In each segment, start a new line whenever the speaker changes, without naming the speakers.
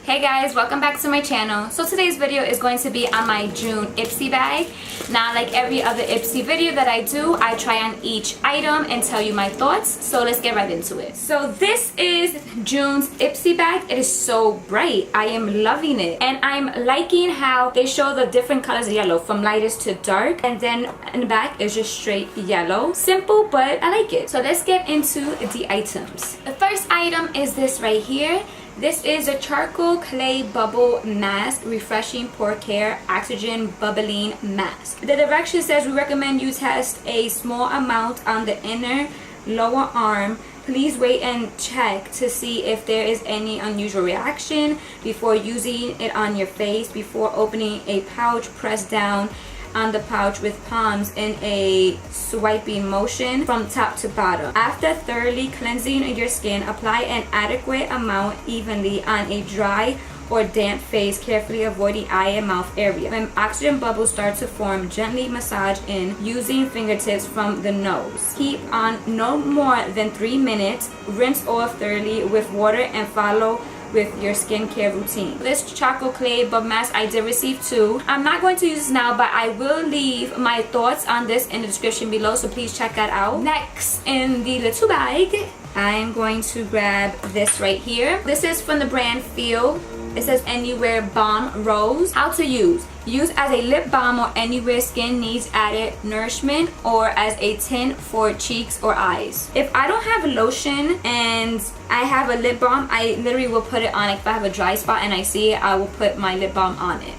Hey guys, welcome back to my channel. So today's video is going to be on my June Ipsy bag. Now, like every other Ipsy video that I do, I try on each item and tell you my thoughts. So let's get right into it. So this is June's Ipsy bag. It is so bright. I am loving it. And I'm liking how they show the different colors of yellow from lightest to dark. And then in the back is just straight yellow. Simple, but I like it. So let's get into the items. The first item is this right here. This is a charcoal clay bubble mask, refreshing pore care oxygen bubbling mask. The direction says we recommend you test a small amount on the inner lower arm. Please wait and check to see if there is any unusual reaction before using it on your face. Before opening a pouch, press down on the pouch with palms in a swiping motion from top to bottom. After thoroughly cleansing your skin, apply an adequate amount evenly on a dry or damp face, carefully avoiding eye and mouth area. When oxygen bubbles start to form, gently massage in using fingertips from the nose. Keep on no more than 3 minutes. Rinse off thoroughly with water and follow with your skincare routine. This charcoal clay bubble mask, I did receive 2. I'm not going to use this now, but I will leave my thoughts on this in the description below, so please check that out. Next in the little bag, I'm going to grab this right here. This is from the brand Feel. It says Anywhere Balm Rose. How to use. Use as a lip balm or anywhere skin needs added nourishment, or as a tint for cheeks or eyes. If I don't have lotion and I have a lip balm, I literally will put it on. Like if I have a dry spot and I see it, I will put my lip balm on it.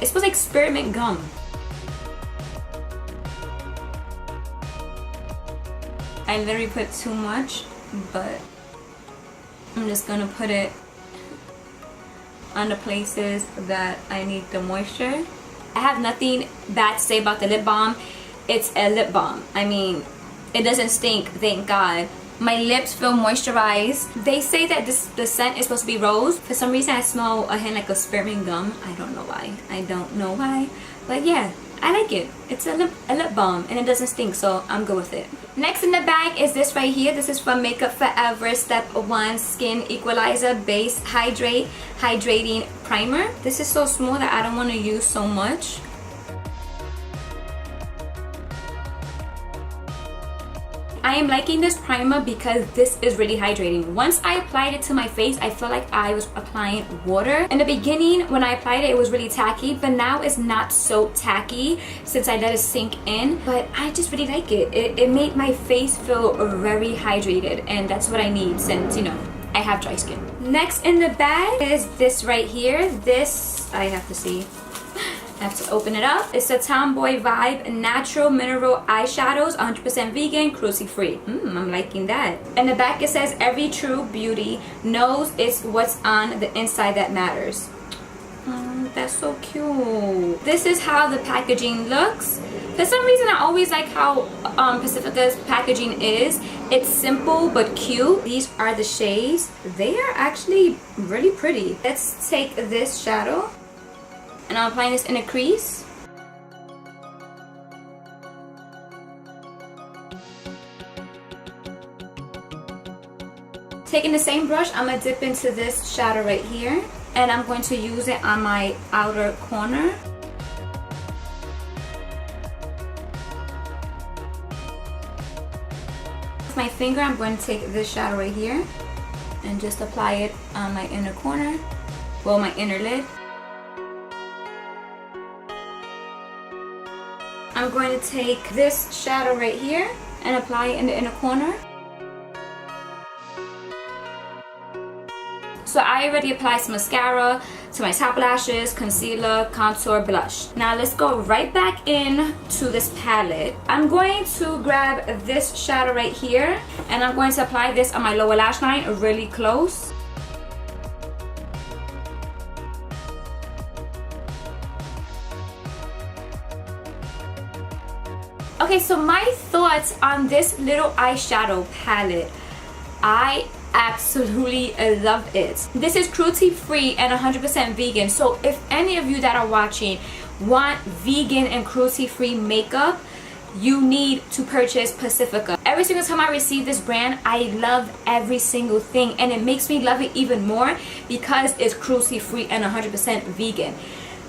It smells like spearmint gum. I literally put too much, but I'm just gonna put it on the places that I need the moisture. I have nothing bad to say about the lip balm. It's a lip balm. I mean, it doesn't stink, thank God. My lips feel moisturized. They say that the scent is supposed to be rose. For some reason I smell a hint like a spearmint gum. I don't know why. I don't know why. But yeah, I like it. It's a lip balm and it doesn't stink, so I'm good with it. Next in the bag is this right here. This is from Makeup Forever Step 1 Skin Equalizer Base Hydrating Primer. This is so small that I don't want to use so much. I am liking this primer because this is really hydrating. Once I applied it to my face, I felt like I was applying water. In the beginning, when I applied it, it was really tacky, but now it's not so tacky since I let it sink in. But I just really like it. It made my face feel very hydrated, and that's what I need since, you know, I have dry skin. Next in the bag is this right here. This, I have to see. I have to open it up. It's a Tomboy Vibe Natural Mineral Eyeshadows, 100% vegan, cruelty-free. I'm liking that. In the back it says, every true beauty knows it's what's on the inside that matters. That's so cute. This is how the packaging looks. For some reason I always like how Pacifica's packaging is. It's simple but cute. These are the shades. They are actually really pretty. Let's take this shadow. And I'm applying this in a crease. Taking the same brush, I'm going to dip into this shadow right here. And I'm going to use it on my outer corner. With my finger, I'm going to take this shadow right here and just apply it on my inner corner. Well, my inner lid. I'm going to take this shadow right here and apply it in the inner corner. So I already applied some mascara to my top lashes, concealer, contour, blush. Now let's go right back in to this palette. I'm going to grab this shadow right here and I'm going to apply this on my lower lash line really close. Okay, so my thoughts on this little eyeshadow palette. I absolutely love it. This is cruelty free and 100% vegan. So if any of you that are watching want vegan and cruelty free makeup, you need to purchase Pacifica. Every single time I receive this brand, I love every single thing, and it makes me love it even more because it's cruelty free and 100% vegan.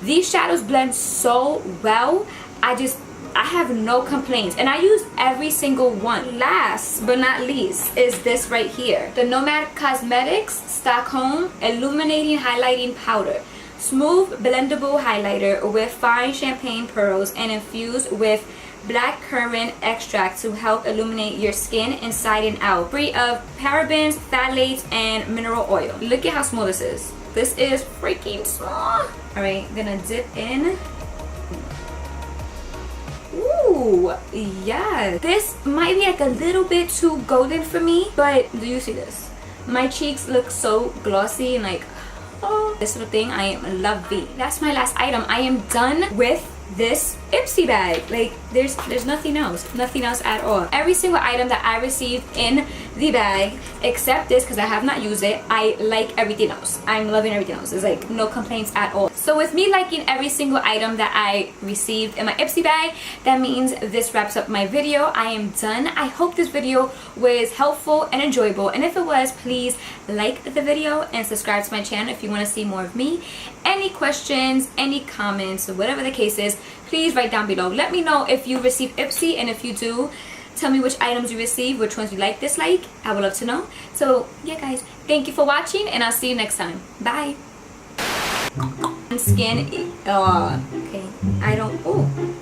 These shadows blend so well. I have no complaints, and I use every single one. Last but not least is this right here, the Nomad Cosmetics Stockholm Illuminating Highlighting Powder. Smooth blendable highlighter with fine champagne pearls and infused with black currant extract to help illuminate your skin inside and out. Free of parabens, phthalates, and mineral oil. Look at how small this is. This is freaking small. Alright, gonna dip in. Ooh, yeah. This might be like a little bit too golden for me, but do you see this? My cheeks look so glossy and like, oh, this little thing I am lovey. That's my last item. I am done with this Ipsy bag. Like, there's nothing else at all. Every single item that I received in the bag except this, because I have not used it, I like everything else. I'm loving everything else. There's like no complaints at all. So with me liking every single item that I received in my Ipsy bag, that means this wraps up my video. I am done. I hope this video was helpful and enjoyable, and if it was, please like the video and subscribe to my channel if you want to see more of me. Any questions, any comments, whatever the case is, please write down below. Let me know if you received Ipsy, and if you do, tell me which items you received, which ones you like, dislike. I would love to know. So yeah guys, thank you for watching, and I'll see you next time. Bye. Skin, okay, I don't, oh.